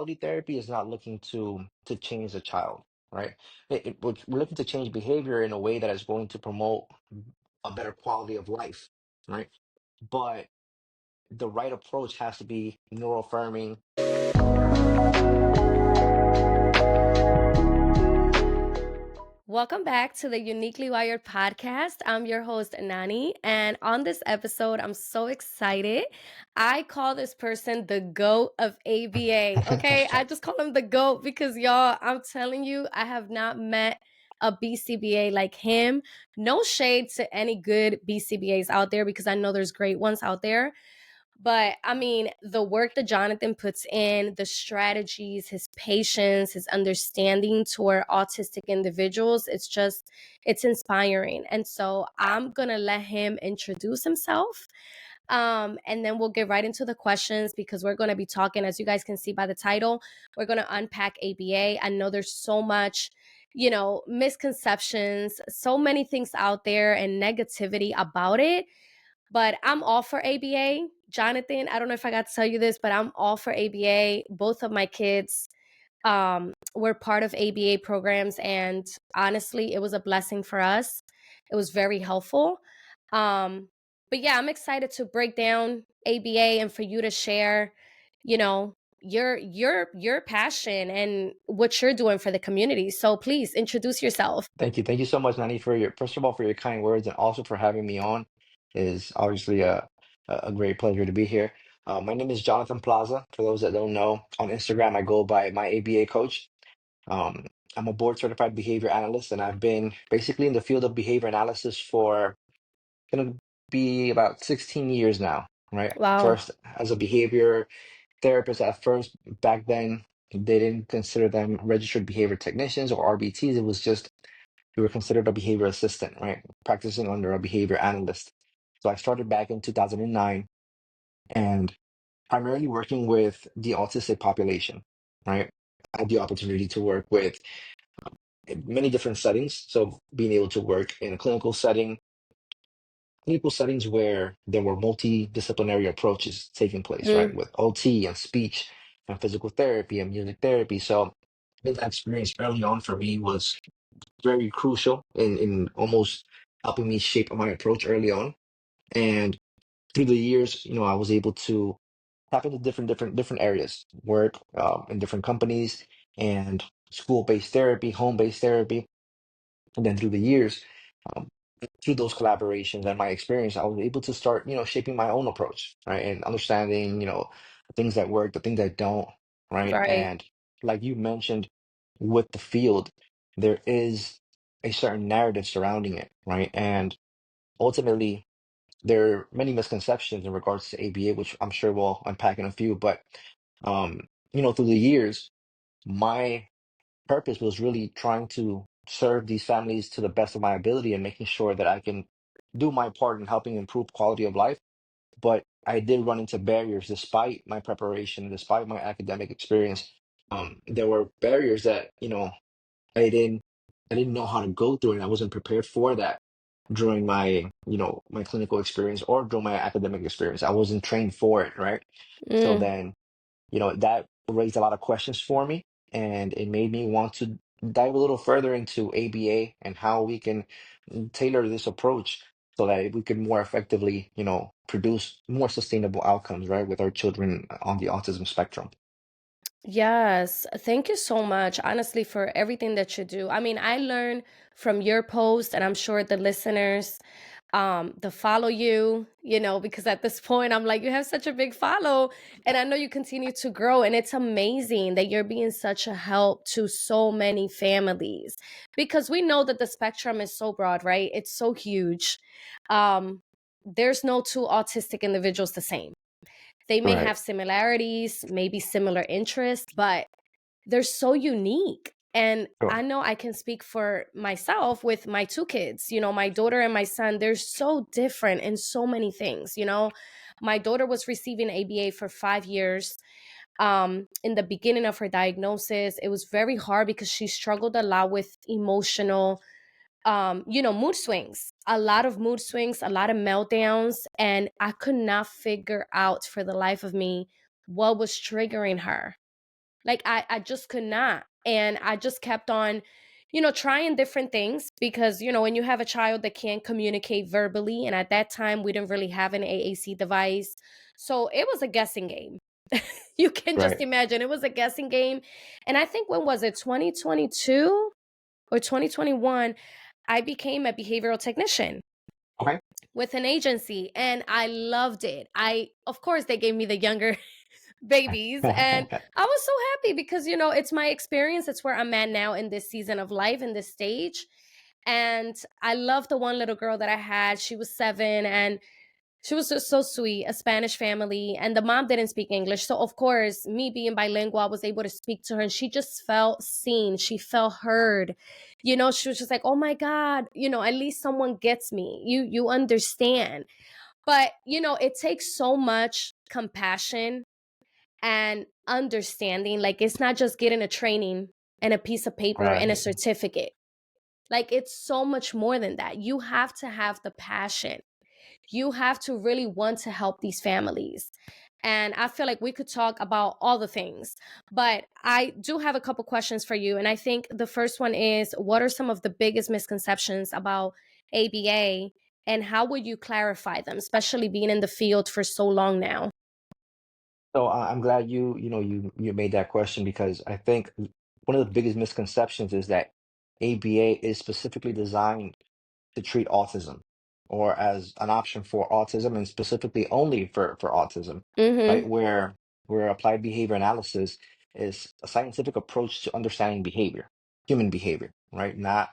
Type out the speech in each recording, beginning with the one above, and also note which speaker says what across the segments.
Speaker 1: quality therapy is not looking to change the child, right? We're looking to change behavior in a way that is going to promote a better quality of life, right? But the right approach has to be neuroaffirming.
Speaker 2: Welcome back to the Uniquely Wired podcast. I'm your host, Nani. And on this episode, I'm so excited. I call this person the GOAT of ABA. Okay. I just call him the GOAT because, y'all, I'm telling you, I have not met a BCBA like him. No shade to any good BCBAs out there because I know there's great ones out there. But I mean, the work that Jonathan puts in, the strategies, his patience, his understanding toward autistic individuals, it's inspiring. And so I'm going to let him introduce himself. And then we'll get right into the questions because we're going to be talking, as you guys can see by the title, we're going to unpack ABA. I know there's so much, misconceptions, so many things out there and negativity about it, but I'm all for ABA. Jonathan, I don't know if I got to tell you this, but I'm all for ABA. Both of my kids were part of ABA programs, and honestly, it was a blessing for us. It was very helpful. But yeah, I'm excited to break down ABA and for you to share, you know, your passion and what you're doing for the community. So please introduce yourself.
Speaker 1: Thank you so much, Nani, for your first of all for your kind words and also for having me on. Is obviously a great pleasure to be here. My name is Jonathan Plaza. For those that don't know, on Instagram I go by my ABA coach. Um, I'm a board certified behavior analyst, and I've been basically in the field of behavior analysis for gonna be about 16 years now, right?
Speaker 2: Wow.
Speaker 1: First as a behavior therapist at first, back then they didn't consider them registered behavior technicians or RBTs. It was just we were considered a behavior assistant, right? Practicing under a behavior analyst. So I started back in 2009 and primarily working with the autistic population, right? I had the opportunity to work with many different settings. So being able to work in a clinical settings where there were multidisciplinary approaches taking place, right?
Speaker 2: Mm,
Speaker 1: With OT and speech and physical therapy and music therapy. So that experience early on for me was very crucial in almost helping me shape my approach early on. And through the years, I was able to tap into different areas, work in different companies and school-based therapy, home-based therapy. And then through the years, um, through those collaborations and my experience, I was able to start, shaping my own approach, right? And understanding, the things that work, the things that don't, right?
Speaker 2: right.
Speaker 1: And like you mentioned with the field, there is a certain narrative surrounding it, right? And ultimately, there are many misconceptions in regards to ABA, which I'm sure we'll unpack in a few, but through the years, my purpose was really trying to serve these families to the best of my ability and making sure that I can do my part in helping improve quality of life. But I did run into barriers despite my preparation, despite my academic experience. There were barriers that, I didn't I didn't know how to go through, and I wasn't prepared for that during my clinical experience or during my academic experience. I wasn't trained for it, right? So
Speaker 2: Mm.
Speaker 1: then that raised a lot of questions for me, and it made me want to dive a little further into ABA and how we can tailor this approach so that we can more effectively, produce more sustainable outcomes, right, with our children on the autism spectrum.
Speaker 2: Yes, thank you so much, honestly, for everything that you do. I mean, I learned from your post, and I'm sure the listeners to follow you, because at this point I'm like, you have such a big follow, and I know you continue to grow, and it's amazing that you're being such a help to so many families because we know that the spectrum is so broad, right? It's so huge. Um, there's no two autistic individuals the same. They may
Speaker 1: Right.
Speaker 2: have similarities, maybe similar interests, but they're so unique. And I
Speaker 1: Sure.
Speaker 2: know I can speak for myself with my two kids. My daughter and my son, they're so different in so many things. My daughter was receiving ABA for 5 years. In the beginning of her diagnosis, it was very hard because she struggled a lot with emotional mood swings, a lot of mood swings, a lot of meltdowns, and I could not figure out for the life of me what was triggering her. Like I just could not. And I just kept on, trying different things because, when you have a child that can't communicate verbally, and at that time we didn't really have an AAC device. So it was a guessing game. You can just
Speaker 1: Right.
Speaker 2: imagine it was a guessing game. And I think when was it, 2022 or 2021, I became a behavioral technician
Speaker 1: Okay.
Speaker 2: with an agency and I loved it. Of course they gave me the younger babies and I was so happy because it's my experience, it's where I'm at now in this season of life, in this stage. And I love the one little girl that I had. She was 7 and she was just so sweet, a Spanish family, and the mom didn't speak English. So, of course, me being bilingual, I was able to speak to her, and she just felt seen. She felt heard. She was just like, "Oh my God, at least someone gets me. You understand." But it takes so much compassion and understanding. Like, it's not just getting a training and a piece of paper and a
Speaker 1: Right.
Speaker 2: certificate. Like, it's so much more than that. You have to have the passion, you have to really want to help these families. And I feel like we could talk about all the things, but I do have a couple questions for you. And I think the first one is, what are some of the biggest misconceptions about ABA and how would you clarify them, especially being in the field for so long now?
Speaker 1: So I'm glad you made that question because I think one of the biggest misconceptions is that ABA is specifically designed to treat autism or as an option for autism and specifically only for autism, right?
Speaker 2: Mm-hmm.
Speaker 1: Where applied behavior analysis is a scientific approach to understanding behavior, human behavior, right? Not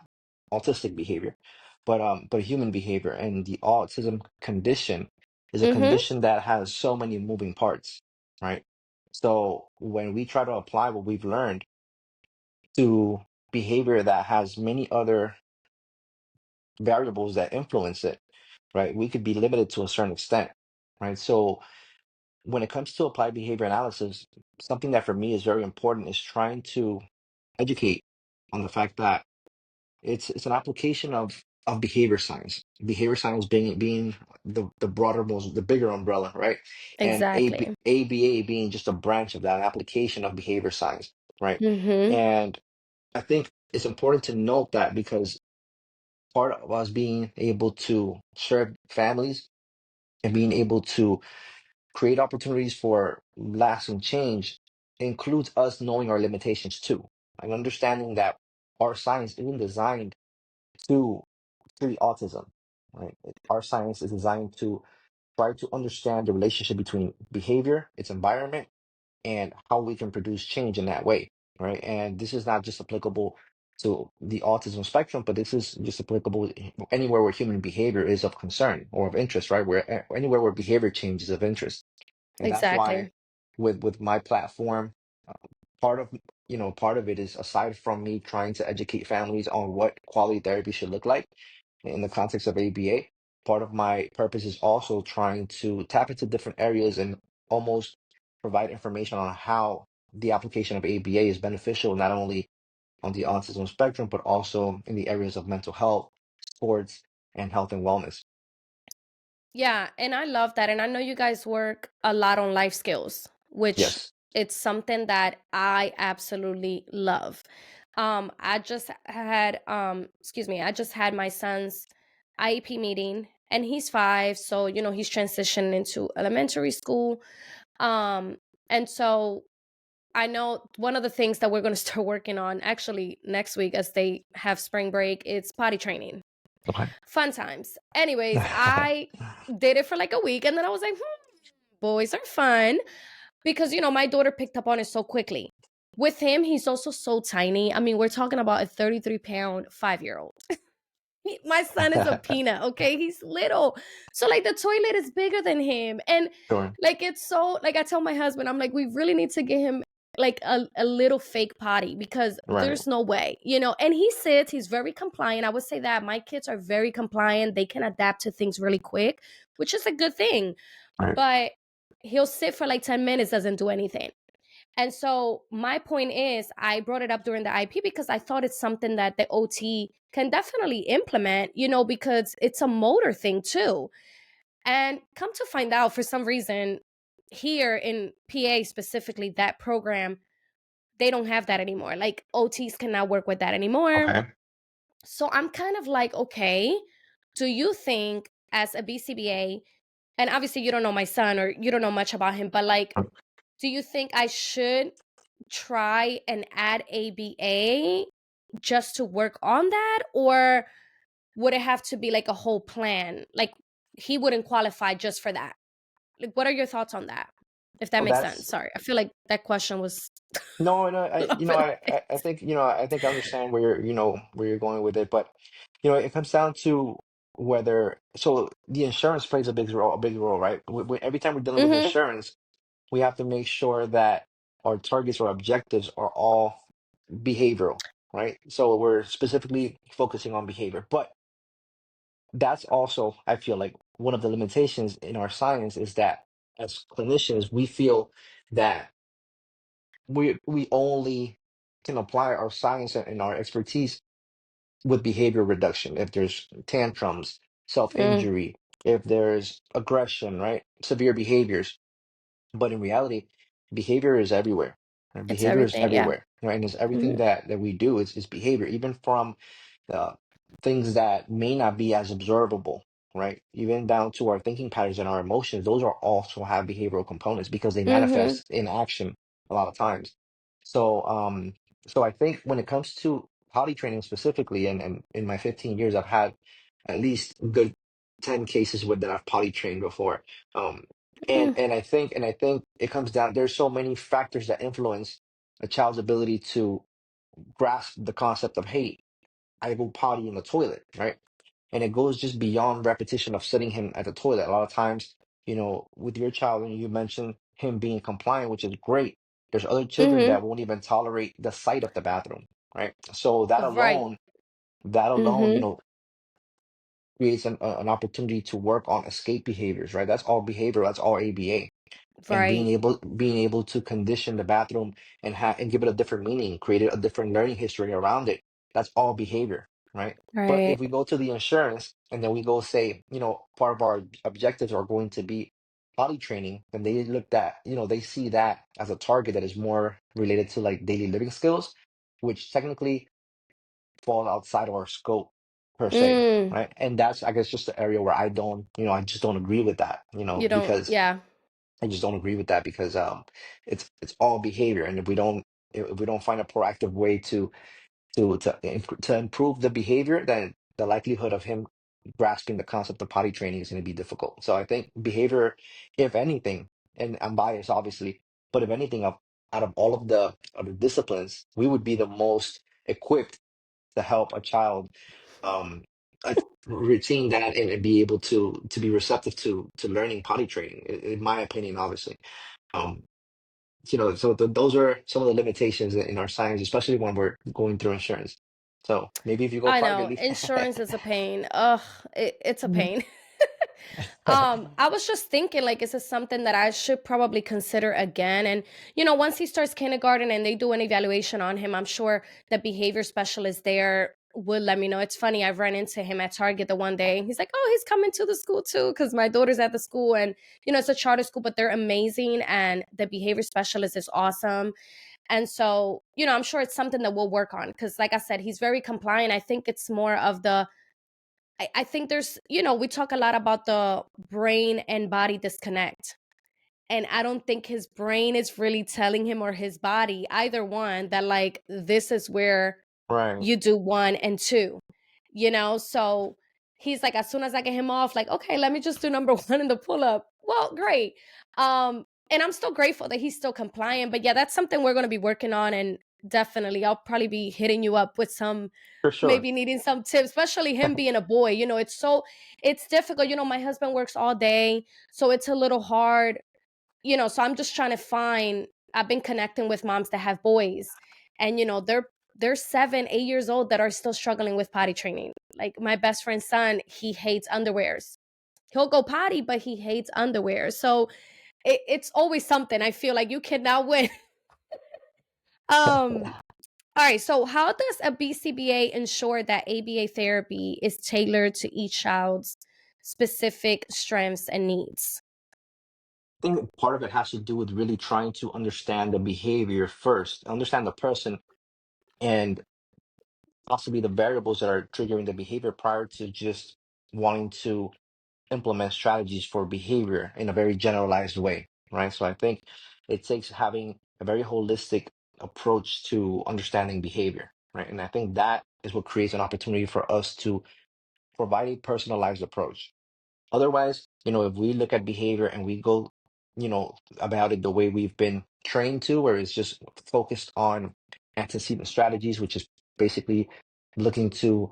Speaker 1: autistic behavior, but human behavior. And the autism condition is a
Speaker 2: Mm-hmm.
Speaker 1: condition that has so many moving parts, right? So when we try to apply what we've learned to behavior that has many other variables that influence it, right? We could be limited to a certain extent, right? So when it comes to applied behavior analysis, something that for me is very important is trying to educate on the fact that it's an application of behavior science. Behavior science being the broader, most the bigger umbrella, right? And
Speaker 2: Exactly.
Speaker 1: ABA being just a branch of that, an application of behavior science, right?
Speaker 2: Mm-hmm.
Speaker 1: And I think it's important to note that because part of us being able to serve families and being able to create opportunities for lasting change includes us knowing our limitations too, and understanding that our science isn't designed to treat autism, right? Our science is designed to try to understand the relationship between behavior, its environment, and how we can produce change in that way, right? And this is not just applicable to the autism spectrum, but this is just applicable anywhere where human behavior is of concern or of interest, right? Where anywhere where behavior change is of interest. And that's why
Speaker 2: Exactly.
Speaker 1: with my platform, uh, part of part of it is, aside from me trying to educate families on what quality therapy should look like in the context of ABA, part of my purpose is also trying to tap into different areas and almost provide information on how the application of ABA is beneficial not only on the autism spectrum, but also in the areas of mental health, sports, and health and wellness.
Speaker 2: Yeah, and I love that. And I know you guys work a lot on life skills, which
Speaker 1: Yes.
Speaker 2: it's something that I absolutely love. I just had I just had my son's IEP meeting and he's 5, so he's transitioning into elementary school. Um and so I know one of the things that we're going to start working on actually next week as they have spring break, it's potty training.
Speaker 1: Okay.
Speaker 2: Fun times. Anyways, I did it for like a week and then I was like, boys are fun because, my daughter picked up on it so quickly. With him, he's also so tiny. I mean, we're talking about a 33-pound 5-year-old. My son is a peanut, okay? He's little. So like the toilet is bigger than him. And
Speaker 1: Sure.
Speaker 2: like it's so like I tell my husband, I'm like, we really need to get him like a little fake potty because
Speaker 1: Right.
Speaker 2: there's no way. And he sits, he's very compliant. I would say that my kids are very compliant. They can adapt to things really quick, which is a good thing.
Speaker 1: Right.
Speaker 2: But he'll sit for like 10 minutes, doesn't do anything. And so my point is, I brought it up during the IP because I thought it's something that the OT can definitely implement, because it's a motor thing too. And come to find out, for some reason, here in PA specifically, that program they don't have that anymore. Like OTs cannot work with that anymore.
Speaker 1: Okay.
Speaker 2: So I'm kind of like, okay, do you think as a BCBA, and obviously you don't know my son or you don't know much about him, but like, do you think I should try and add ABA just to work on that? Or would it have to be like a whole plan? Like he wouldn't qualify just for that. Like, what are your thoughts on that? If that
Speaker 1: So
Speaker 2: makes sense.
Speaker 1: that's
Speaker 2: Sorry. I feel like that question was
Speaker 1: no, no.
Speaker 2: a
Speaker 1: I
Speaker 2: little bit.
Speaker 1: I think I think I understand where where you're going with it, but it comes down to whether so the insurance plays a big role, right? Every time we're dealing with
Speaker 2: Mhm.
Speaker 1: insurance, we have to make sure that our targets or objectives are all behavioral, right? So we're specifically focusing on behavior, but that's also, I feel like, one of the limitations in our science is that as clinicians, we feel that we only can apply our science and our expertise with behavior reduction. If there's tantrums,
Speaker 2: Mm,
Speaker 1: self-injury, if there's aggression, right? Severe behaviors. But in reality, behavior is everywhere. Right?
Speaker 2: it's
Speaker 1: Behavior is
Speaker 2: everything. Yeah.
Speaker 1: everywhere, right? And it's everything
Speaker 2: Mhm.
Speaker 1: that we do is behavior, even from uh, things that may not be as observable, right? Even down to our thinking patterns and our emotions, those are also have behavioral components because they
Speaker 2: Mhm.
Speaker 1: manifest in action a lot of times. So, so I think when it comes to potty training specifically, and in my 15 years, I've had at least a good 10 cases with that I've potty trained before. Um,
Speaker 2: Mm,
Speaker 1: and I think it comes down, there's so many factors that influence a child's ability to grasp the concept of, hey, I will potty in the toilet, right? And it goes just beyond repetition of sitting him at the toilet. A lot of times, with your child, and you mentioned him being compliant, which is great. There's other children
Speaker 2: mhm.
Speaker 1: that won't even tolerate the sight of the bathroom, right? So
Speaker 2: Right.
Speaker 1: that alone,
Speaker 2: Mhm.
Speaker 1: creates an opportunity to work on escape behaviors, right? That's all behavior. That's all ABA, and
Speaker 2: Right.
Speaker 1: being able to condition the bathroom and give it a different meaning, create a different learning history around it. That's all behavior, right? But if
Speaker 2: Right.
Speaker 1: we go to the insurance and then we go say, part of our objectives are going to be body training, then they look at, they see that as a target that is more related to like daily living skills, which technically fall outside of our scope per se,
Speaker 2: Mm.
Speaker 1: right? And that's, I guess, just the area where I just don't agree with that,
Speaker 2: You don't,
Speaker 1: because
Speaker 2: yeah.
Speaker 1: I just don't agree with that because it's all behavior, and if we don't find a proactive way to improve the behavior, then the likelihood of him grasping the concept of potty training is going to be difficult. So I think behavior, if anything, and I'm biased obviously, but if anything, out of all of the disciplines, we would be the most equipped to help a child um uh, retain that and be able to be receptive to learning potty training, in my opinion, obviously. um so those are some of the limitations in our science, especially when we're going through insurance. So maybe if you go
Speaker 2: I know
Speaker 1: privately.
Speaker 2: insurance is a pain. Ugh, it's a
Speaker 1: Mhm.
Speaker 2: pain. I was just thinking, like, is this something that I should probably consider again? And once he starts kindergarten and they do an evaluation on him, I'm sure the behavior specialist there will let me know. It's funny, I've run into him at Target the one day, and he's like, "Oh, he's coming to the school too," because my daughter's at the school, and it's a charter school, but they're amazing, and the behavior specialist is awesome. And so, I'm sure it's something that we'll work on because, like I said, he's very compliant. I think it's more of I think there's, we talk a lot about the brain and body disconnect. And I don't think his brain is really telling him, or his body, either one, that like this is where
Speaker 1: Right.
Speaker 2: you do one and two, So he's like, as soon as I get him off, like, okay, let me just do number one in the pull up. Well, great. And I'm still grateful that he's still compliant. But yeah, that's something we're going to be working on. And definitely, I'll probably be hitting you up with some,
Speaker 1: For sure.
Speaker 2: maybe needing some tips, especially him being a boy. It's difficult. My husband works all day. So it's a little hard, so I'm just trying to find. I've been connecting with moms that have boys, and they're 7, 8 years old that are still struggling with potty training. Like my best friend's son, he hates underwears. He'll go potty, but he hates underwear. So it's always something. I feel like you cannot win. um all right, so how does a BCBA ensure that ABA therapy is tailored to each child's specific strengths and needs?
Speaker 1: think part of it has to do with really trying to understand the behavior first, understand the person, and possibly the variables that are triggering the behavior prior to just wanting to implement strategies for behavior in a very generalized way, right? So I think it takes having a very holistic approach to understanding behavior, right? And I think that is what creates an opportunity for us to provide a personalized approach. Otherwise, if we look at behavior and we go, about it the way we've been trained to, where it's just focused on antecedent strategies, which is basically looking to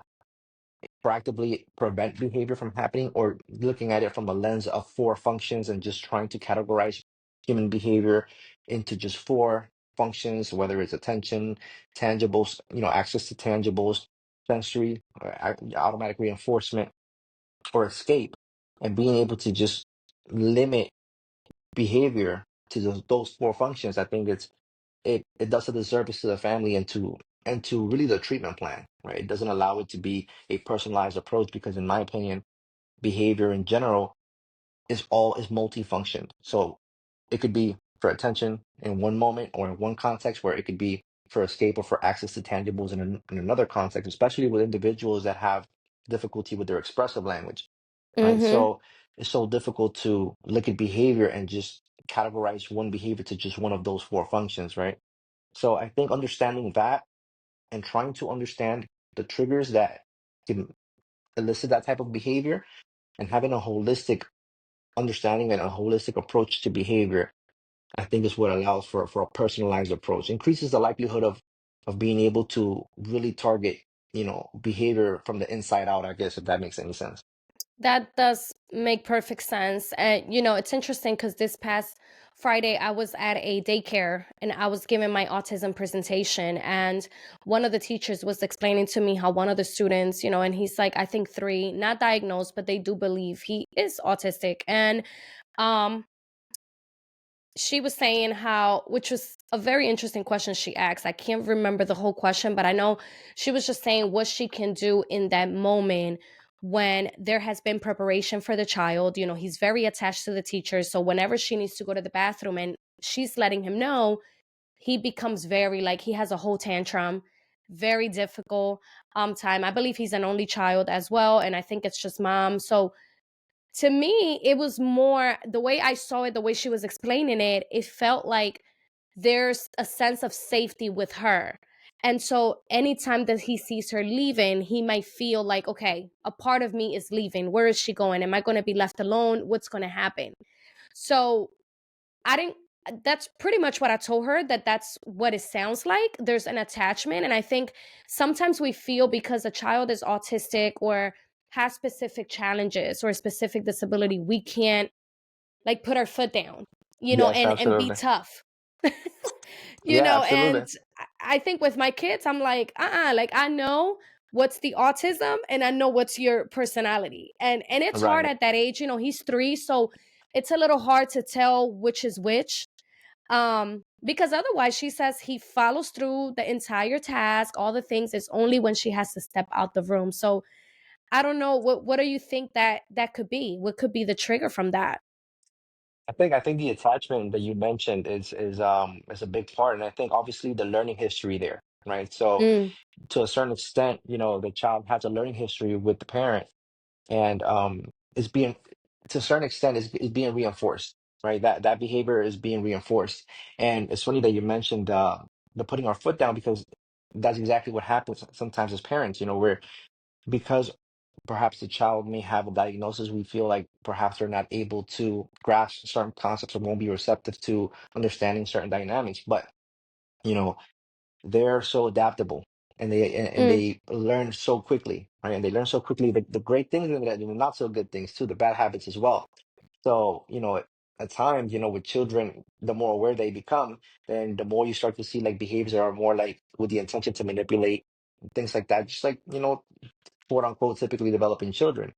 Speaker 1: proactively prevent behavior from happening, or looking at it from a lens of four functions and just trying to categorize human behavior into just four functions, whether it's attention, tangibles, access to tangibles, sensory, automatic reinforcement, or escape, and being able to just limit behavior to those four functions. I think it does a disservice to the family and to really the treatment plan, right? It doesn't allow it to be a personalized approach because, in my opinion, behavior in general is multifunction. So it could be for attention in one moment or in one context, where it could be for escape or for access to tangibles in another context, especially with individuals that have difficulty with their expressive language, right?
Speaker 2: Mhm.
Speaker 1: So it's so difficult to look at behavior and just categorize one behavior to just one of those four functions, right? So I think understanding that and trying to understand the triggers that can elicit that type of behavior, and having a holistic understanding and a holistic approach to behavior, I think is what allows for a personalized approach, increases the likelihood of being able to really target, behavior from the inside out, I guess, if that makes any sense.
Speaker 2: That does make perfect sense. And, it's interesting because this past Friday, I was at a daycare and I was giving my autism presentation. And one of the teachers was explaining to me how one of the students, and he's like, I think three, not diagnosed, but they do believe he is autistic. And, um, she was saying how, which was a very interesting question she asked. I can't remember the whole question, but I know she was just saying what she can do in that moment when there has been preparation for the child. He's very attached to the teacher. So whenever she needs to go to the bathroom and she's letting him know, he becomes very like he has a whole tantrum, very difficult time. I believe he's an only child as well. And I think it's just mom. So to me, it was more the way I saw it, the way she was explaining it, it felt like there's a sense of safety with her. And so anytime that he sees her leaving, he might feel like, okay, a part of me is leaving. Where is she going? Am I going to be left alone? What's going to happen? So I didn't, that's pretty much what I told her, that that's what it sounds like. There's an attachment. And I think sometimes we feel because a child is autistic or has specific challenges or a specific disability, we can't like put our foot down,
Speaker 1: Yes,
Speaker 2: and be
Speaker 1: absolutely.
Speaker 2: tough.
Speaker 1: Yeah,
Speaker 2: And
Speaker 1: absolutely.
Speaker 2: I think with my kids, I'm like, like I know what's the autism and I know what's your personality. And it's hard
Speaker 1: Right.
Speaker 2: at that age, he's three, so it's a little hard to tell which is which. Because otherwise she says he follows through the entire task, all the things. It's only when she has to step out the room. So I don't know, what do you think that could be? What could be the trigger from that?
Speaker 1: I think the attachment that you mentioned is a big part, and I think obviously the learning history there, right? So
Speaker 2: Mm,
Speaker 1: to a certain extent, the child has a learning history with the parent, and it's being to a certain extent is being reinforced, right? That behavior is being reinforced, and it's funny that you mentioned the putting our foot down, because that's exactly what happens sometimes as parents. Where, because perhaps the child may have a diagnosis, we feel like perhaps they're not able to grasp certain concepts or won't be receptive to understanding certain dynamics. But you know, they're so adaptable, and
Speaker 2: mm,
Speaker 1: they learn so quickly, right? And they learn so quickly the great things and the not so good things too, the bad habits as well. So, at times, with children, the more aware they become, then the more you start to see like behaviors that are more like with the intention to manipulate, things like that, just like, quote unquote, typically developing children.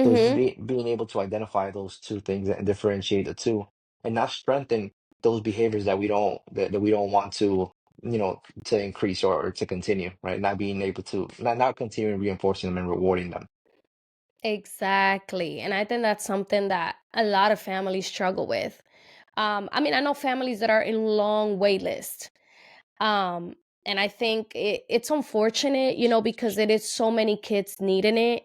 Speaker 1: So it's just
Speaker 2: mhm.
Speaker 1: being able to identify those two things and differentiate the two, and not strengthen those behaviors that we don't want to increase, or to continue, right? Not being able to not continuing reinforcing them and rewarding them.
Speaker 2: Exactly. And I think that's something that a lot of families struggle with. I mean, I know families that are in long wait list. Um, and I think it's unfortunate, because it is so many kids needing it.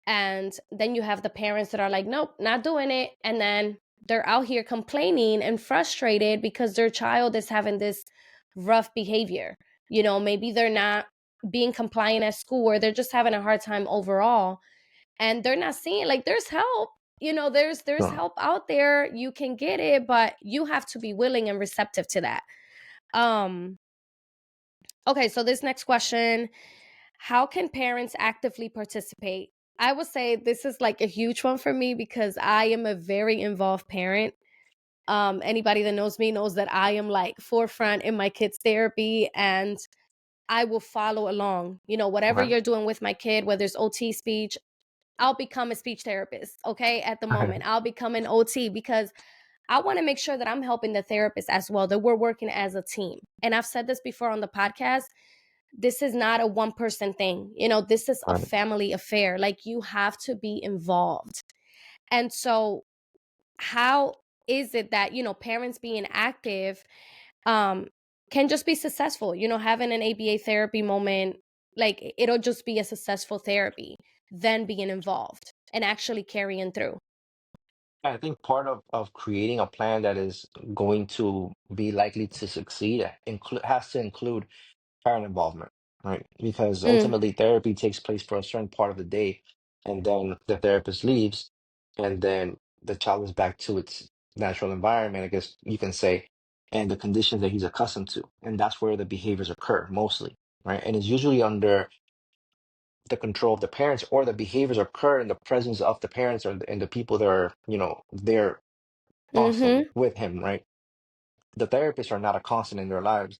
Speaker 2: And then you have the parents that are like, nope, not doing it. And then they're out here complaining and frustrated because their child is having this rough behavior. Maybe they're not being compliant at school, or they're just having a hard time overall. And they're not seeing, like, there's help. There's
Speaker 1: Sure.
Speaker 2: help out there. You can get it, but you have to be willing and receptive to that. Um, okay, so this next question: how can parents actively participate? I would say this is like a huge one for me because I am a very involved parent. Anybody that knows me knows that I am like forefront in my kids' therapy, and I will follow along. Whatever
Speaker 1: Okay.
Speaker 2: you're doing with my kid, whether it's OT speech, I'll become a speech therapist. Okay. At the
Speaker 1: Okay.
Speaker 2: moment, I'll become an OT because I want to make sure that I'm helping the therapist as well, that we're working as a team. And I've said this before on the podcast, this is not a one person thing. This is a
Speaker 1: Right.
Speaker 2: family affair. Like, you have to be involved. And so, how is it that, parents being active um can just be successful? Having an ABA therapy moment, like, it'll just be a successful therapy, then being involved and actually carrying through.
Speaker 1: I think part of creating a plan that is going to be likely to succeed has to include parent involvement, right? Because
Speaker 2: Mm,
Speaker 1: ultimately therapy takes place for a certain part of the day, and then the therapist leaves, and then the child is back to its natural environment, I guess you can say, and the conditions that he's accustomed to. And that's where the behaviors occur mostly, right? And it's usually under the control of the parents, or the behaviors occur in the presence of the parents, and the people that are, there
Speaker 2: mm-hmm.
Speaker 1: constantly with him, right? The therapists are not a constant in their lives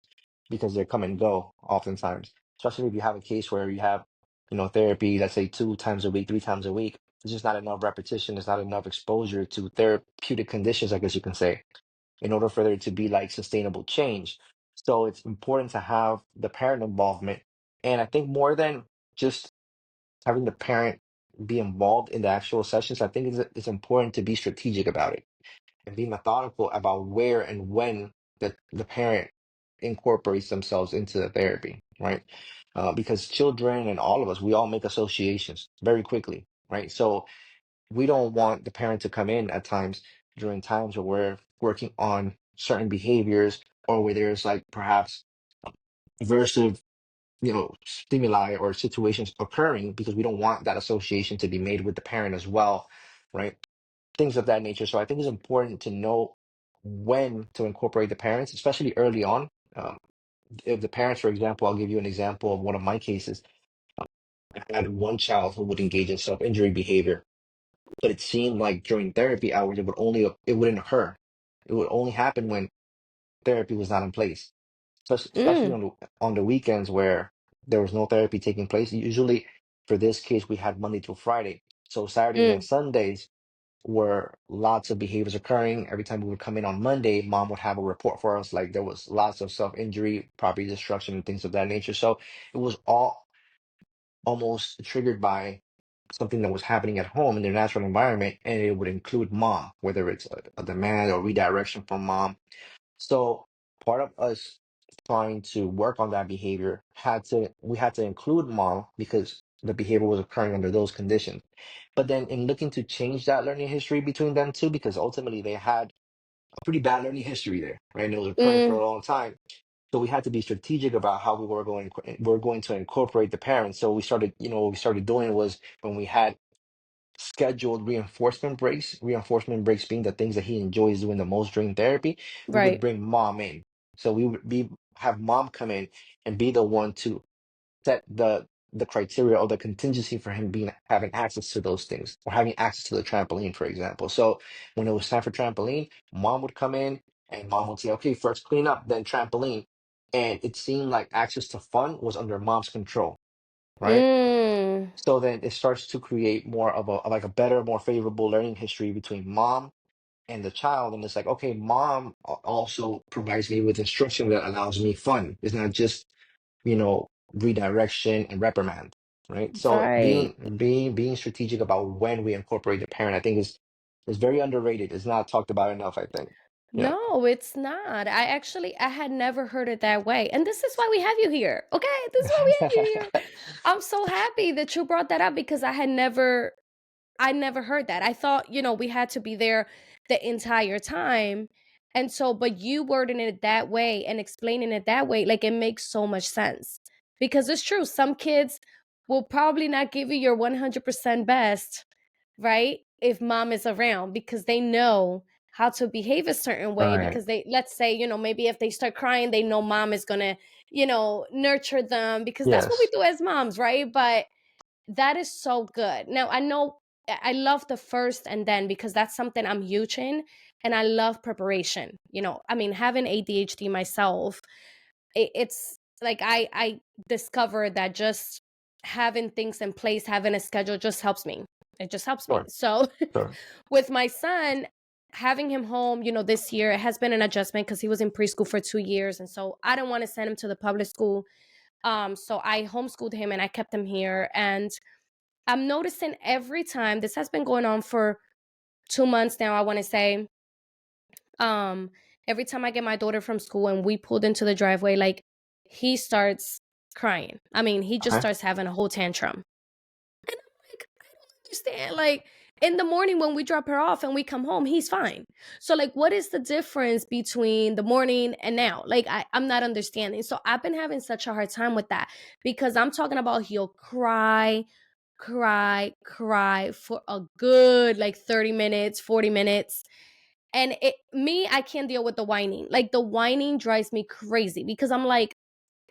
Speaker 1: because they come and go oftentimes, especially if you have a case where you have, therapy, let's say 2 times a week, 3 times a week. It's just not enough repetition. It's not enough exposure to therapeutic conditions, I guess you can say, in order for there to be like sustainable change. So it's important to have the parent involvement. And I think more than just having the parent be involved in the actual sessions, I think it's important to be strategic about it and be methodical about where and when the parent incorporates themselves into the therapy, right? Because children and all of us, we all make associations very quickly, right? So we don't want the parent to come in at times during times where we're working on certain behaviors, or where there's like perhaps aversive, stimuli or situations occurring, because we don't want that association to be made with the parent as well, right? Things of that nature. So I think it's important to know when to incorporate the parents, especially early on. Um, if the parents, for example, I'll give you an example of one of my cases. I had one child who would engage in self-injury behavior, but it seemed like during therapy hours, it wouldn't occur. It would only happen when therapy was not in place. So especially
Speaker 2: Mm,
Speaker 1: on the weekends where there was no therapy taking place. Usually, for this case, we had Monday through Friday. So Saturdays and
Speaker 2: mm,
Speaker 1: Sundays were lots of behaviors occurring. Every time we would come in on Monday, mom would have a report for us, like there was lots of self-injury, property destruction, and things of that nature. So it was all almost triggered by something that was happening at home in their natural environment, and it would include mom, whether it's a demand or redirection from mom. So part of us trying to work on that behavior we had to include mom because the behavior was occurring under those conditions. But then in looking to change that learning history between them two, because ultimately they had a pretty bad learning history there, right? And it was occurring for
Speaker 2: mm,
Speaker 1: a long time. So we had to be strategic about how we're going to incorporate the parents. So what we started doing was, when we had scheduled reinforcement breaks being the things that he enjoys doing the most during therapy, we would
Speaker 2: right.
Speaker 1: bring mom in. So we would be have mom come in and be the one to set the criteria or the contingency for him being having access to those things, or having access to the trampoline, for example. So when it was time for trampoline, mom would come in and mom would say, okay, first clean up, then trampoline. And it seemed like access to fun was under mom's control, right?
Speaker 2: Mm,
Speaker 1: So then it starts to create more of a better, more favorable learning history between mom and the child. And it's like, okay, mom also provides me with instruction that allows me fun. It's not just, redirection and reprimand, right? So
Speaker 2: right.
Speaker 1: being strategic about when we incorporate the parent, I think is very underrated. It's not talked about enough, I think. Yeah.
Speaker 2: No, it's not. I had never heard it that way. And this is why we have you here. Okay? This is why we have you here. I'm so happy that you brought that up because I never heard that. I thought, we had to be there the entire time. And so, but you wording it that way and explaining it that way, like it makes so much sense. Because it's true, some kids will probably not give you your 100% best, right? If mom is around because they know how to behave a certain way
Speaker 1: Right.
Speaker 2: because let's say, maybe if they start crying, they know mom is going to, nurture them because that's what we
Speaker 1: Yes.
Speaker 2: do as moms, right? But that is so good. Now, I know I love the first and then because that's something I'm huge in and I love preparation. I mean, having ADHD myself, it's like I discovered that just having things in place, having a schedule just helps me. It just helps me.
Speaker 1: Sure.
Speaker 2: So,
Speaker 1: Sure.
Speaker 2: with my son, having him home, this year, it has been an adjustment because he was in preschool for 2 years. And so I don't want to send him to the public school. So I homeschooled him and I kept him here. And I'm noticing every time this has been going on for 2 months now, I want to say. Um, every time I get my daughter from school and we pulled into the driveway, like he starts crying. I mean, he just
Speaker 1: Okay.
Speaker 2: starts having a whole tantrum. And I'm like, I don't understand. Like in the morning when we drop her off and we come home, he's fine. So like what is the difference between the morning and now? Like I'm not understanding. So I've been having such a hard time with that because I'm talking about he'll cry for a good like 30 minutes, 40 minutes. And I can't deal with the whining. Like the whining drives me crazy because I'm like,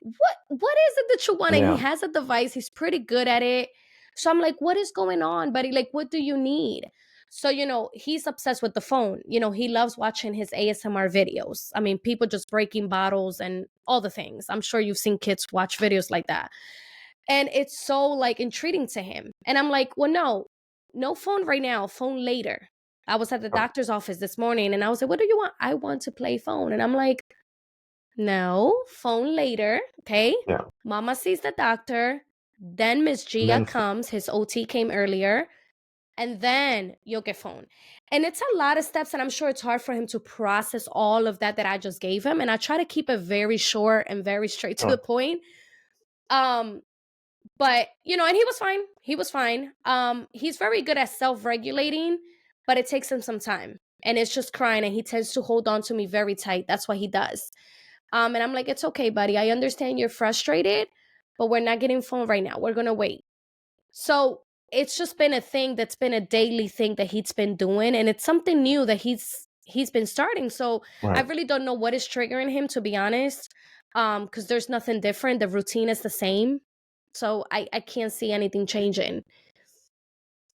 Speaker 2: what is it that you want? And he
Speaker 1: Yeah.
Speaker 2: has a device, he's pretty good at it. So I'm like, what is going on, buddy? Like, what do you need? So, he's obsessed with the phone. He loves watching his ASMR videos. I mean, people just breaking bottles and all the things. I'm sure you've seen kids watch videos like that. And it's so like intriguing to him. And I'm like, well, no phone right now, phone later. I was at the
Speaker 1: Sure.
Speaker 2: doctor's office this morning and I was like, what do you want? I want to play phone. And I'm like, no, phone later. Okay.
Speaker 1: Yeah.
Speaker 2: Mama sees the doctor. Then Miss Gia
Speaker 1: Then
Speaker 2: comes. His OT came earlier. And then you'll get phone. And it's a lot of steps. And I'm sure it's hard for him to process all of that I just gave him. And I try to keep it very short and very straight to the
Speaker 1: sure.
Speaker 2: point. Um, but and he was fine. He was fine. He's very good at self-regulating, but it takes him some time. And it's just crying and he tends to hold on to me very tight. That's what he does. And I'm like, it's okay, buddy. I understand you're frustrated, but we're not getting phone right now. We're gonna wait. So it's just been a thing that's been a daily thing that he's been doing, and it's something new that he's been starting. So I
Speaker 1: Right.
Speaker 2: really don't know what is triggering him, to be honest. Because there's nothing different. The routine is the same. So I can't see anything changing.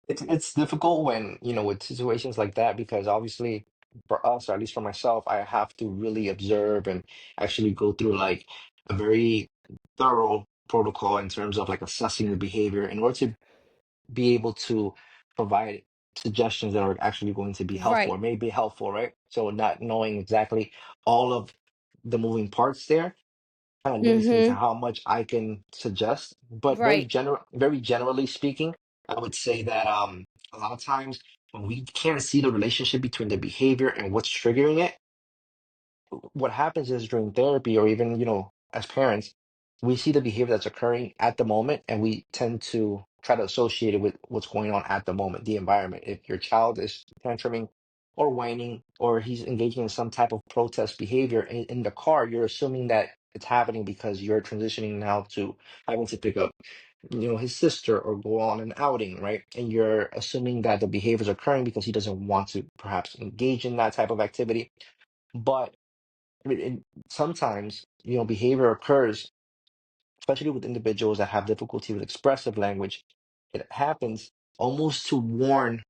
Speaker 1: It's difficult when, with situations like that because obviously for us, or at least for myself, I have to really observe and actually go through like a very thorough protocol in terms of like assessing the behavior in order to be able to provide suggestions that are actually going to be helpful
Speaker 2: Right.
Speaker 1: or may be helpful, right? So not knowing exactly all of the moving parts there kind of limits me to
Speaker 2: Mm-hmm.
Speaker 1: how much I can suggest. But
Speaker 2: Right.
Speaker 1: very generally speaking, I would say that a lot of times when we can't see the relationship between the behavior and what's triggering it, what happens is during therapy or even, as parents, we see the behavior that's occurring at the moment and we tend to try to associate it with what's going on at the moment, the environment. If your child is tantruming or whining or he's engaging in some type of protest behavior in the car, you're assuming that it's happening because you're transitioning now to having to pick up, his sister or go on an outing, right? And you're assuming that the behavior is occurring because he doesn't want to perhaps engage in that type of activity. But sometimes, behavior occurs, especially with individuals that have difficulty with expressive language. It happens almost to warn,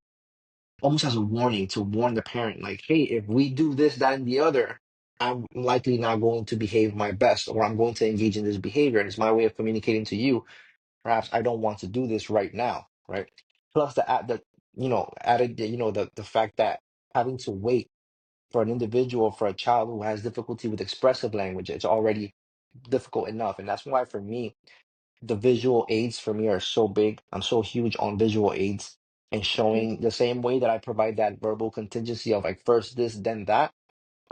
Speaker 1: almost as a warning to warn the parent, like, hey, if we do this, that, and the other, I'm likely not going to behave my best, or I'm going to engage in this behavior, and it's my way of communicating to you. Perhaps I don't want to do this right now, right? Plus added, the fact that having to wait for an individual, for a child who has difficulty with expressive language, it's already difficult enough. And that's why for me, the visual aids for me are so big. I'm so huge on visual aids and
Speaker 2: Mhm.
Speaker 1: showing the same way that I provide that verbal contingency of like first this, then that.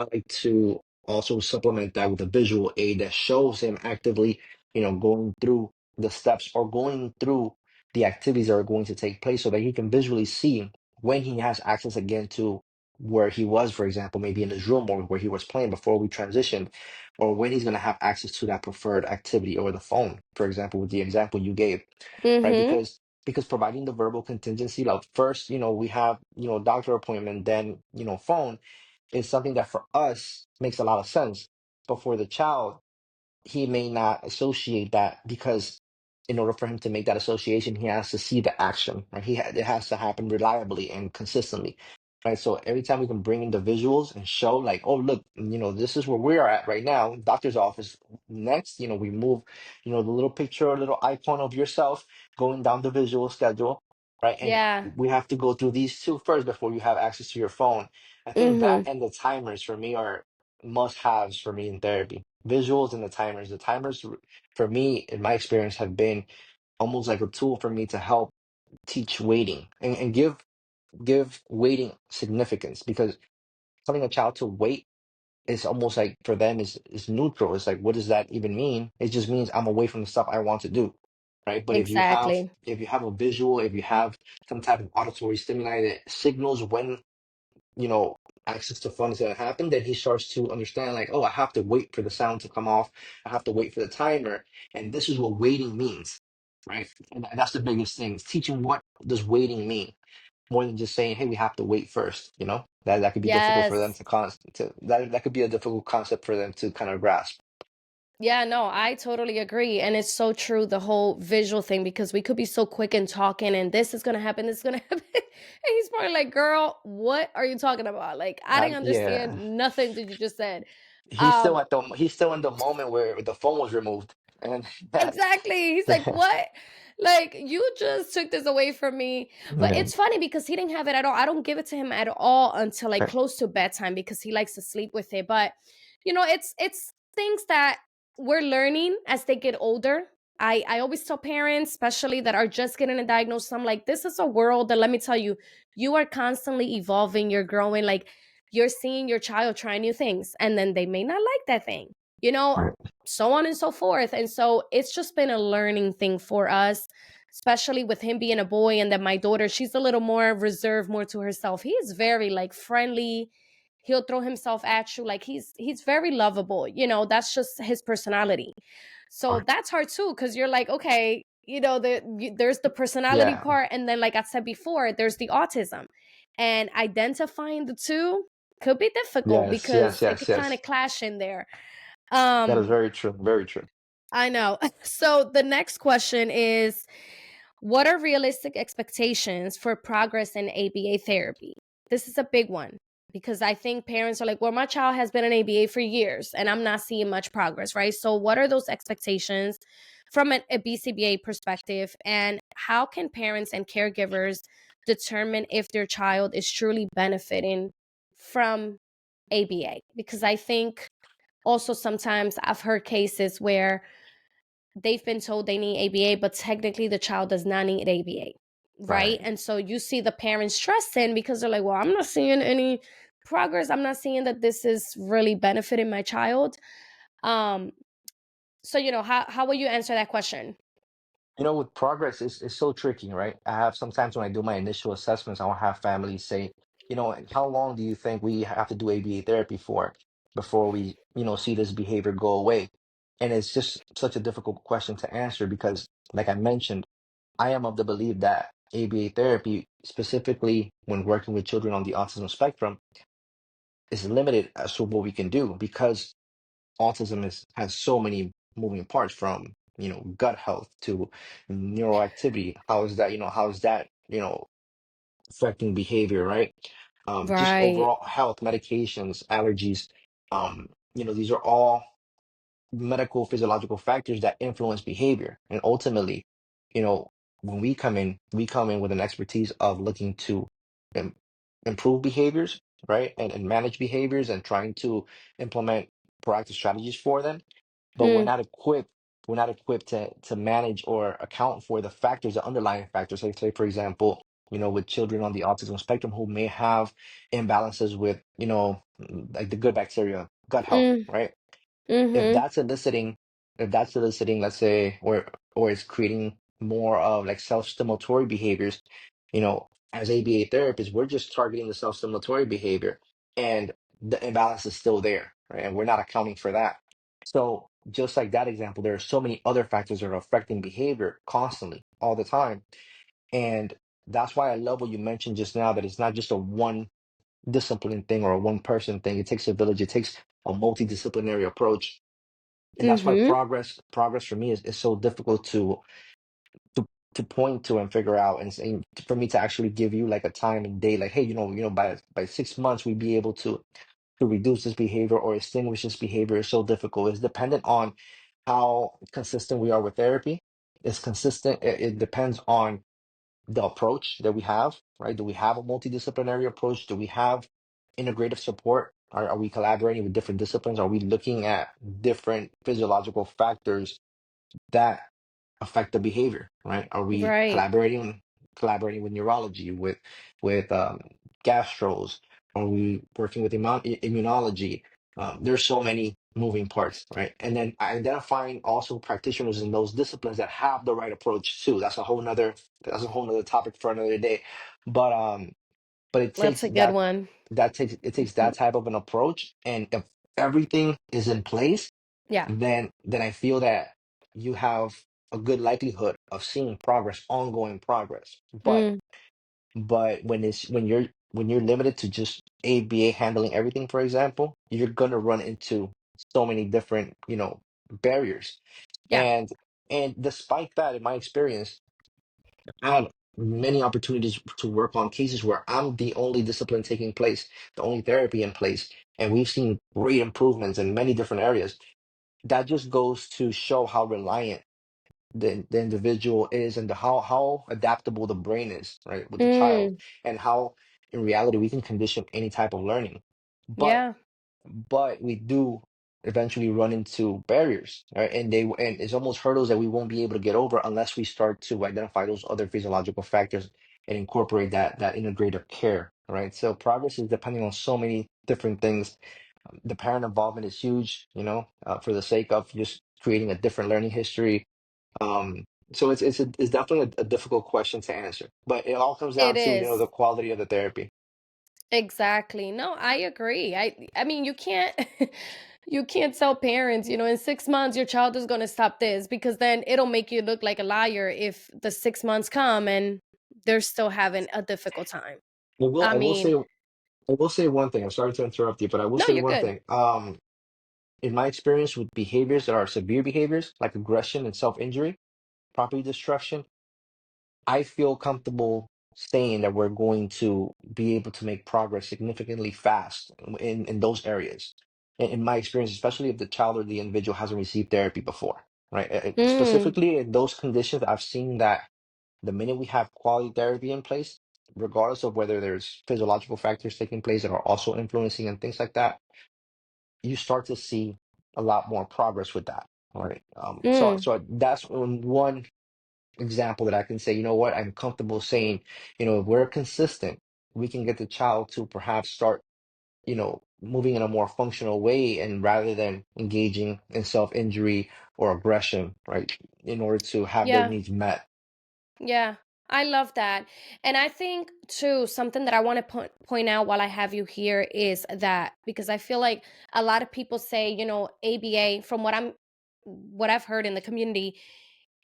Speaker 1: I like to also supplement that with a visual aid that shows him actively, going through the steps or going through the activities that are going to take place so that he can visually see when he has access again to where he was, for example, maybe in his room or where he was playing before we transitioned, or when he's going to have access to that preferred activity or the phone, for example, with the example you gave, right?
Speaker 2: Mhm.
Speaker 1: Because providing the verbal contingency, like first, we have, doctor appointment, then, phone is something that for us makes a lot of sense. But for the child, he may not associate that because in order for him to make that association, he has to see the action, right? It has to happen reliably and consistently, right? So every time we can bring in the visuals and show like, oh, look, this is where we are at right now, doctor's office. Next, we move, the little picture or little icon of yourself going down the visual schedule, right? And
Speaker 2: Yeah.
Speaker 1: we have to go through these two first before you have access to your phone. I think that
Speaker 2: Mhm.
Speaker 1: and the timers for me are must-haves for me in therapy. Visuals and the timers. The timers, for me, in my experience, have been almost like a tool for me to help teach waiting and give waiting significance because telling a child to wait is almost like for them is neutral. It's like, what does that even mean? It just means I'm away from the stuff I want to do. Right. But
Speaker 2: Exactly.
Speaker 1: if you have a visual, if you have some type of auditory stimuli that signals when access to fun is going to happen, then he starts to understand, like, oh, I have to wait for the sound to come off. I have to wait for the timer. And this is what waiting means, right? And that's the biggest thing. Is teaching what does waiting mean more than just saying, hey, we have to wait first, That could be difficult for them
Speaker 2: Yes.
Speaker 1: that could be a difficult concept for them to kind of grasp.
Speaker 2: Yeah, no, I totally agree. And it's so true, the whole visual thing, because we could be so quick in talking and this is going to happen, this is going to happen. And he's probably like, girl, what are you talking about? Like, I didn't understand
Speaker 1: Yeah.
Speaker 2: nothing that you just said.
Speaker 1: He's
Speaker 2: Um,
Speaker 1: still he's still in the moment where the phone was removed. And that
Speaker 2: Exactly. He's like, "What? Like, you just took this away from me." But
Speaker 1: yeah.
Speaker 2: it's funny because he didn't have it at all. I don't give it to him at all until like close to bedtime because he likes to sleep with it. But it's things that we're learning as they get older. I always tell parents, especially that are just getting a diagnosis, I'm like, this is a world that, let me tell you, you are constantly evolving, you're growing, like you're seeing your child try new things, and then they may not like that thing. You know,
Speaker 1: Right.
Speaker 2: so on and so forth. And so it's just been a learning thing for us, especially with him being a boy. And then my daughter, she's a little more reserved, more to herself. He is very like friendly. He'll throw himself at you. Like he's very lovable. That's just his personality. So
Speaker 1: Right.
Speaker 2: that's hard too, because you're like, okay, there's the personality
Speaker 1: Yeah.
Speaker 2: part. And then, like I said before, there's the autism. And identifying the two could be difficult
Speaker 1: Yes, yes,
Speaker 2: because it
Speaker 1: yes,
Speaker 2: could kind
Speaker 1: yes.
Speaker 2: of clash in there.
Speaker 1: That is
Speaker 2: Um,
Speaker 1: very true. Very true.
Speaker 2: I know. So the next question is, what are realistic expectations for progress in ABA therapy? This is a big one because I think parents are like, well, my child has been in ABA for years and I'm not seeing much progress, right? So, what are those expectations from a BCBA perspective? And how can parents and caregivers determine if their child is truly benefiting from ABA? Because I think also sometimes I've heard cases where they've been told they need ABA, but technically the child does not need ABA, right?
Speaker 1: Right.
Speaker 2: And so you see the parents stressing because they're like, well, I'm not seeing any progress. I'm not seeing that this is really benefiting my child. Um, so how will you answer that question?
Speaker 1: With progress, it's so tricky, right? I have sometimes when I do my initial assessments, I'll have families say, how long do you think we have to do ABA therapy for before we, see this behavior go away? And it's just such a difficult question to answer because, like I mentioned, I am of the belief that ABA therapy, specifically when working with children on the autism spectrum, is limited as to what we can do because autism has so many moving parts from gut health to neural activity. How is that affecting behavior, right? Just
Speaker 2: Right.
Speaker 1: overall health, medications, allergies. These are all medical physiological factors that influence behavior, and ultimately, you know when we come in with an expertise of looking to im- improve behaviors, right, and manage behaviors and trying to implement proactive strategies for them, but
Speaker 2: Mm,
Speaker 1: we're not equipped to manage or account for the factors, the underlying factors. Like, say for example, with children on the autism spectrum who may have imbalances with, like the good bacteria, gut health,
Speaker 2: Mm,
Speaker 1: right? if
Speaker 2: mhm.
Speaker 1: that's eliciting if that's eliciting, let's say, or it's creating more of like self-stimulatory behaviors, as ABA therapists, we're just targeting the self-stimulatory behavior, and the imbalance is still there, right? And we're not accounting for that. So just like that example, there are so many other factors that are affecting behavior constantly, all the time. And that's why I love what you mentioned just now, that it's not just a one discipline thing or a one person thing. It takes a village, it takes a multidisciplinary approach. And that's why
Speaker 2: Mhm.
Speaker 1: progress for me is so difficult to to point to and figure out, and saying, for me to actually give you like a time and date, like, hey, by 6 months we'd be able to reduce this behavior or extinguish this behavior, is so difficult. It's dependent on how consistent we are with therapy. It's consistent. It depends on the approach that we have, right? Do we have a multidisciplinary approach? Do we have integrative support? Are we collaborating with different disciplines? Are we looking at different physiological factors that affect the behavior, right? Are we
Speaker 2: Right.
Speaker 1: collaborating with neurology, with gastros? Are we working with immunology? There's so many moving parts, right? And then identifying also practitioners in those disciplines that have the right approach too. That's a whole nother topic for another day. But it
Speaker 2: That's
Speaker 1: takes
Speaker 2: a good
Speaker 1: that
Speaker 2: one.
Speaker 1: that takes it takes
Speaker 2: Mhm.
Speaker 1: that type of an approach. And if everything is in place,
Speaker 2: Yeah.
Speaker 1: then I feel that you have a good likelihood of seeing progress, ongoing progress. But
Speaker 2: Mm,
Speaker 1: when you're limited to just ABA handling everything, for example, you're gonna run into so many different, barriers.
Speaker 2: yeah.
Speaker 1: And despite that, in my experience, I had many opportunities to work on cases where I'm the only discipline taking place, the only therapy in place, and we've seen great improvements in many different areas. That just goes to show how reliant the individual is, and how adaptable the brain is, right, with the child,
Speaker 2: Mm,
Speaker 1: and how in reality we can condition any type of learning. But
Speaker 2: yeah.
Speaker 1: but we do eventually run into barriers, right? And it's almost hurdles that we won't be able to get over unless we start to identify those other physiological factors and incorporate that integrative care, right? So progress is depending on so many different things. The parent involvement is huge, for the sake of just creating a different learning history. So it's definitely a difficult question to answer, but it all comes down
Speaker 2: It
Speaker 1: to,
Speaker 2: is.
Speaker 1: the quality of the therapy.
Speaker 2: Exactly. No, I agree. I mean, you can't you can't tell parents, in 6 months your child is going to stop this, because then it'll make you look like a liar if the 6 months come and they're still having a difficult time.
Speaker 1: I will
Speaker 2: I
Speaker 1: I will say
Speaker 2: mean,
Speaker 1: I will say one thing. I'm sorry to interrupt you, but I will
Speaker 2: no,
Speaker 1: say
Speaker 2: you're
Speaker 1: one
Speaker 2: good.
Speaker 1: thing. In my experience with behaviors that are severe behaviors like aggression and self-injury, property destruction, I feel comfortable saying that we're going to be able to make progress significantly fast in those areas. In my experience, especially if the child or the individual hasn't received therapy before, right?
Speaker 2: Mm,
Speaker 1: Specifically in those conditions, I've seen that the minute we have quality therapy in place, regardless of whether there's physiological factors taking place that are also influencing and things like that, you start to see a lot more progress with that. All right. So
Speaker 2: mm.
Speaker 1: so that's one example that I can say, you know what, I'm comfortable saying, if we're consistent, we can get the child to perhaps start, moving in a more functional way, and rather than engaging in self-injury or aggression, right, in order to have their
Speaker 2: Yeah.
Speaker 1: needs met.
Speaker 2: Yeah, I love that. And I think too, something that I want to point out while I have you here is that, because I feel like a lot of people say, ABA, from what I've heard in the community,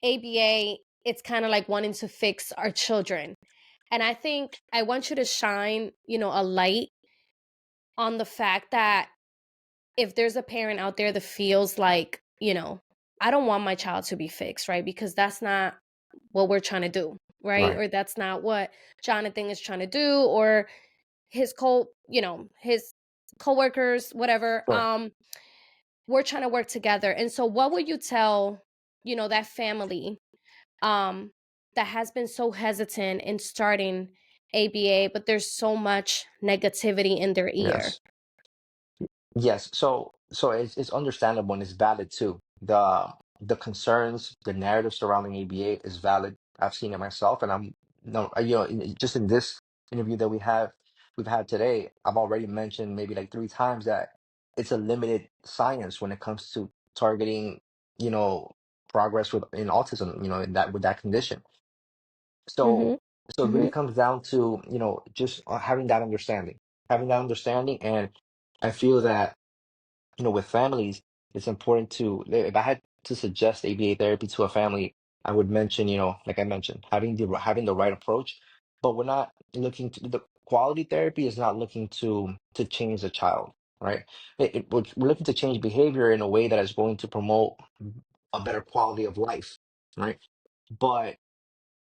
Speaker 2: ABA, it's kind of like wanting to fix our children. And I think I want you to shine, a light on the fact that if there's a parent out there that feels like, I don't want my child to be fixed, right? Because that's not what we're trying to do, right?
Speaker 1: Right.
Speaker 2: Or that's not what Jonathan is trying to do, or his coworkers, whatever.
Speaker 1: Sure.
Speaker 2: We're trying to work together. And so what would you tell, that family um that has been so hesitant in starting ABA, but there's so much negativity in their ear?
Speaker 1: Yes. Yes, so it's understandable and it's valid too. The concerns, the narrative surrounding ABA is valid. I've seen it myself, and I'm no, just in this interview that we've had today, I've already mentioned maybe like 3 times that it's a limited science when it comes to targeting, you know, progress with in autism, in that with that condition. So,
Speaker 2: Mhm.
Speaker 1: so it really
Speaker 2: Mhm.
Speaker 1: comes down to, just having that understanding, and I feel that, with families, it's important to, if I had to suggest ABA therapy to a family, I would mention, like I mentioned, having the right approach, but we're not looking to the quality therapy is not looking to change the child, right? We're looking to change behavior in a way that is going to promote a better quality of life, right? But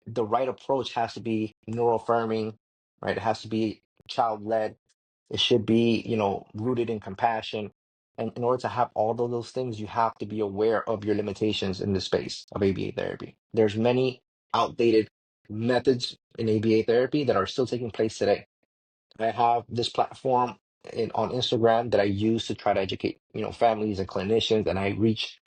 Speaker 1: the right approach has to be neuroaffirming, right? It has to be child led. It should be, rooted in compassion. And in order to have all of those things, you have to be aware of your limitations in the space of ABA therapy. There's many outdated methods in ABA therapy that are still taking place today. I have this platform on Instagram that I use to try to educate, families and clinicians, and I reach,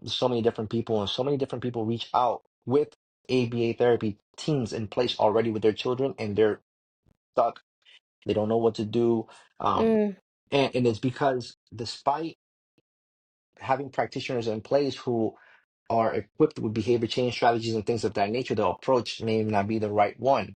Speaker 1: so many different people, and so many different people reach out with ABA therapy teams in place already with their children, and they're stuck. They don't know what to do, um,
Speaker 2: Mm.
Speaker 1: and it's because despite having practitioners in place who are equipped with behavior change strategies and things of that nature, the approach may not be the right one,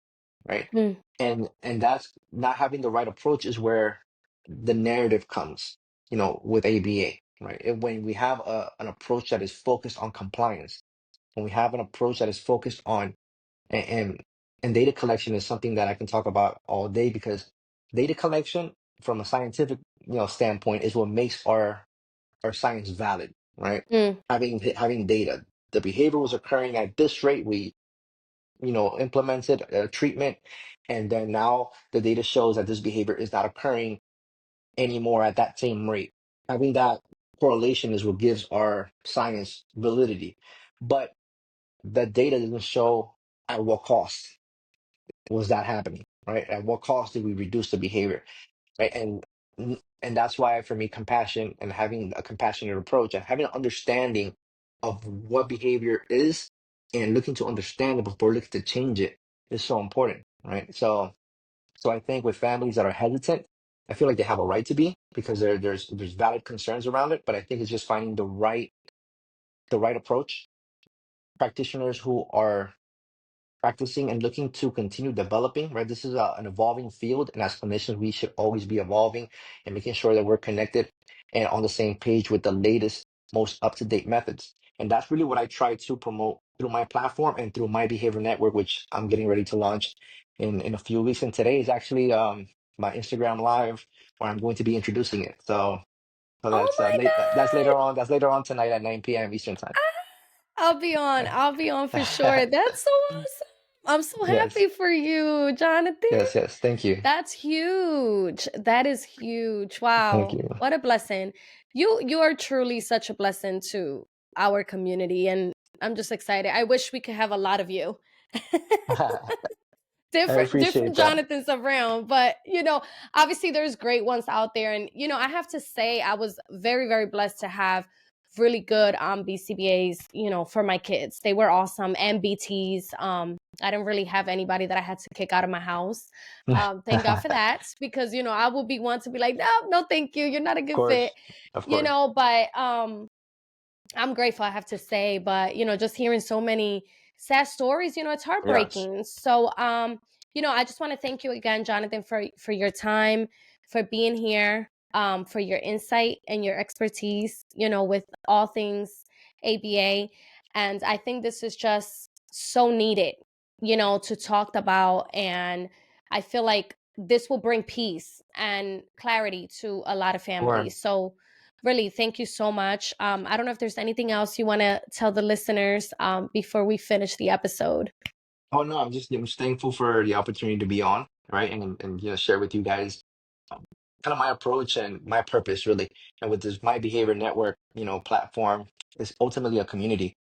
Speaker 1: right?
Speaker 2: Mm.
Speaker 1: And that's not having the right approach is where the narrative comes, with ABA, right? When we have an approach that is focused on compliance, when we have an approach that is focused on and, and and data collection is something that I can talk about all day because data collection from a scientific, standpoint is what makes our science valid, right?
Speaker 2: Mm.
Speaker 1: Having data, the behavior was occurring at this rate. We, implemented a treatment, and then now the data shows that this behavior is not occurring anymore at that same rate. Having that correlation is what gives our science validity, but the data doesn't show at what cost was that happening, right? At what cost did we reduce the behavior? Right, and that's why for me compassion and having a compassionate approach and having an understanding of what behavior is and looking to understand it before looking to change it is so important, right? So I think with families that are hesitant, I feel like they have a right to be because there's valid concerns around it, but I think it's just finding the right approach. Practitioners who are practicing and looking to continue developing, right? This is an evolving field, and as clinicians, we should always be evolving and making sure that we're connected and on the same page with the latest, most up-to-date methods. And that's really what I try to promote through my platform and through my behavior network, which I'm getting ready to launch in a few weeks. And today is actually my Instagram live where I'm going to be introducing it. So
Speaker 2: Oh
Speaker 1: that's
Speaker 2: my
Speaker 1: that's later
Speaker 2: god!
Speaker 1: on. That's later on tonight at 9 p.m. Eastern time.
Speaker 2: I'll be on. I'll be on for sure. That's so awesome. I'm so
Speaker 1: Yes,
Speaker 2: happy for you, Jonathan.
Speaker 1: yes, yes. Thank you.
Speaker 2: That's huge. That is huge.
Speaker 1: Thank
Speaker 2: Wow.
Speaker 1: you.
Speaker 2: What a blessing. You are truly such a blessing to our community, and I'm just excited. I wish we could have a lot of you.
Speaker 1: I
Speaker 2: Different
Speaker 1: appreciate that.
Speaker 2: Jonathans around, but obviously there's great ones out there, and I have to say I was very very blessed to have really good BCBAs, for my kids. They were awesome, and BTs. I didn't really have anybody that I had to kick out of my house. Thank God for
Speaker 1: Of
Speaker 2: that, because I will be one to be like, no, no, thank you, you're not a good fit,
Speaker 1: course. Of course.
Speaker 2: but I'm grateful, I have to say, but just hearing so many sad stories, it's
Speaker 1: Yes.
Speaker 2: heartbreaking. So, I just want to thank you again, Jonathan, for your time, for being here, for your insight and your expertise, with all things ABA. And I think this is just so needed, to talk about. And I feel like this will bring peace and clarity to a lot of
Speaker 1: Sure.
Speaker 2: families. So, really, thank you so much. I don't know if there's anything else you want to tell the listeners before we finish the episode.
Speaker 1: Oh no, I'm just thankful for the opportunity to be on, right? And share with you guys kind of my approach and my purpose really. And with this My Behavior Network, platform is ultimately a community.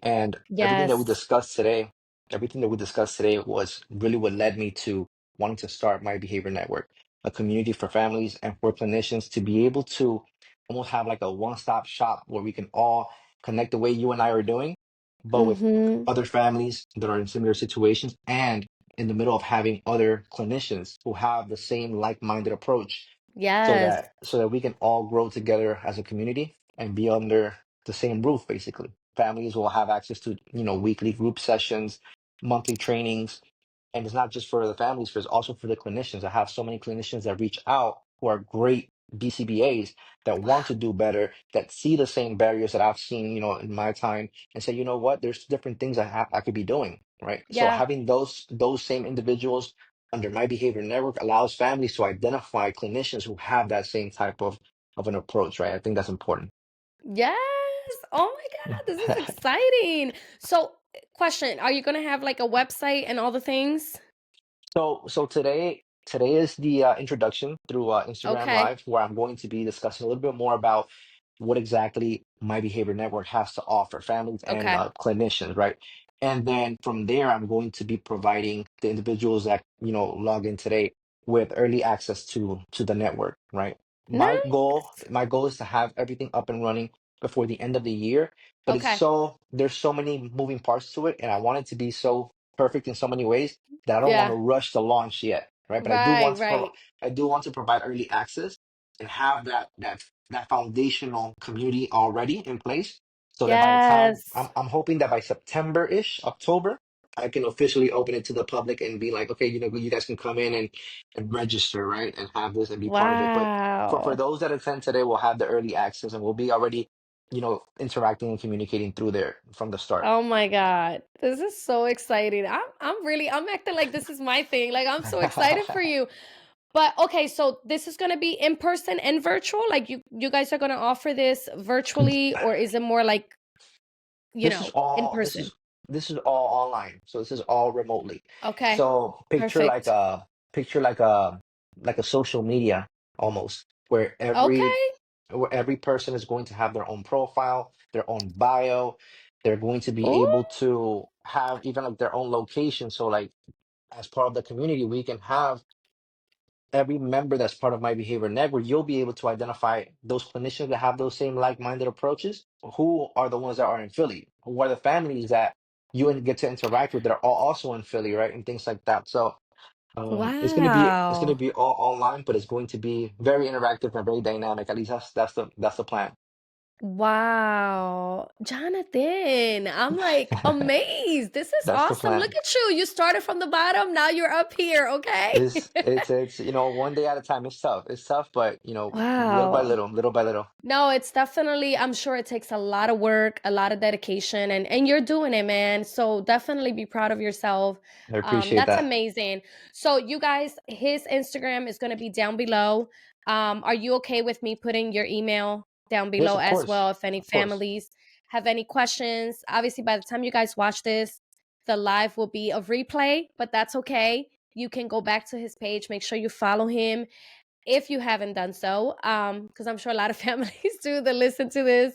Speaker 1: And
Speaker 2: Yes.
Speaker 1: everything that we discussed today was really what led me to wanting to start My Behavior Network, a community for families and for clinicians to be able to almost have like a one-stop shop where we can all connect the way you and I are doing, but with
Speaker 2: Mm-hmm.
Speaker 1: other families that are in similar situations and in the middle of having other clinicians who have the same like-minded approach
Speaker 2: Yes.
Speaker 1: so that we can all grow together as a community and be under the same roof, basically. Families will have access to, weekly group sessions, monthly trainings, and it's not just for the families, but it's also for the clinicians. I have so many clinicians that reach out who are great BCBAs that want to do better, that see the same barriers that I've seen, in my time, and say, you know what, there's different things I could be doing, right? So
Speaker 2: Yeah.
Speaker 1: having those same individuals under my behavior network allows families to identify clinicians who have that same type of an approach, right? I think that's important.
Speaker 2: Yes. Oh my god, this is exciting. So, question, are you gonna have, like, a website and all the things?
Speaker 1: So today is the introduction through Instagram
Speaker 2: Okay.
Speaker 1: Live, where I'm going to be discussing a little bit more about what exactly My Behavior Network has to offer families and
Speaker 2: Okay.
Speaker 1: clinicians, right? And then from there, I'm going to be providing the individuals that log in today with early access to the network, right? My goal
Speaker 2: Nice.
Speaker 1: my goal is to have everything up and running before the end of the year, but
Speaker 2: Okay.
Speaker 1: there's so many moving parts to it, and I want it to be so perfect in so many ways that I don't want
Speaker 2: Yeah.
Speaker 1: to rush the launch yet, right? But
Speaker 2: Right, right.
Speaker 1: I do want to provide early access and have that foundational community already in place, so that by the time
Speaker 2: Yes.
Speaker 1: I'm hoping that by September-ish, October, I can officially open it to the public and be like, okay, you guys can come in and register, right, and have this and be part of it. But for
Speaker 2: Wow.
Speaker 1: those that attend today, we'll have the early access and we'll be already, interacting and communicating through there from the start.
Speaker 2: Oh my god. This is so exciting. I'm acting like this is my thing. Like, I'm so excited for you. But okay, so this is gonna be in person and virtual? Like, you guys are gonna offer this virtually, or is it more like,
Speaker 1: This is
Speaker 2: in
Speaker 1: all
Speaker 2: person?
Speaker 1: this is all online. So this is all remotely.
Speaker 2: Okay.
Speaker 1: So
Speaker 2: Perfect.
Speaker 1: picture like a social media almost
Speaker 2: Okay.
Speaker 1: where every person is going to have their own profile, their own bio. They're going to be
Speaker 2: Ooh.
Speaker 1: able to have even like their own location. So like as part of the community, we can have every member that's part of my behavior network, you'll be able to identify those clinicians that have those same like-minded approaches. Who are the ones that are in Philly? Who are the families that get to interact with that are all also in Philly, right? And things like that. So it's gonna
Speaker 2: Wow.
Speaker 1: be all online, but it's going to be very interactive and very dynamic. At least that's the plan.
Speaker 2: Wow. Jonathan, I'm, like, amazed. This is
Speaker 1: That's the
Speaker 2: awesome.
Speaker 1: plan.
Speaker 2: Look at you. You started from the bottom, now you're up here, okay?
Speaker 1: It's one day at a time. It's tough. It's tough, but
Speaker 2: Wow.
Speaker 1: little by little.
Speaker 2: No, it's definitely, I'm sure it takes a lot of work, a lot of dedication, and you're doing it, man. So definitely be proud of yourself.
Speaker 1: I appreciate
Speaker 2: That's
Speaker 1: that.
Speaker 2: amazing. So you guys, his Instagram is going to be down below. Are you okay with me putting your email down
Speaker 1: Yes,
Speaker 2: below
Speaker 1: of
Speaker 2: as
Speaker 1: course.
Speaker 2: well if any
Speaker 1: Of course.
Speaker 2: families have any questions? Obviously, by the time you guys watch this, the live will be a replay, but that's okay. You can go back to his page, make sure you follow him if you haven't done so, because I'm sure a lot of families do that listen to this.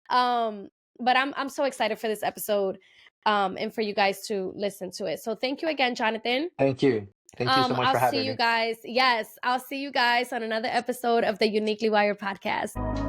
Speaker 2: Um, but I'm so excited for this episode, and for you guys to listen to it. So thank you again, Jonathan.
Speaker 1: Thank you. Thank you so much
Speaker 2: I'll
Speaker 1: for
Speaker 2: see
Speaker 1: having
Speaker 2: you
Speaker 1: me.
Speaker 2: guys. Yes, I'll see you guys on another episode of the Uniquely Wired podcast.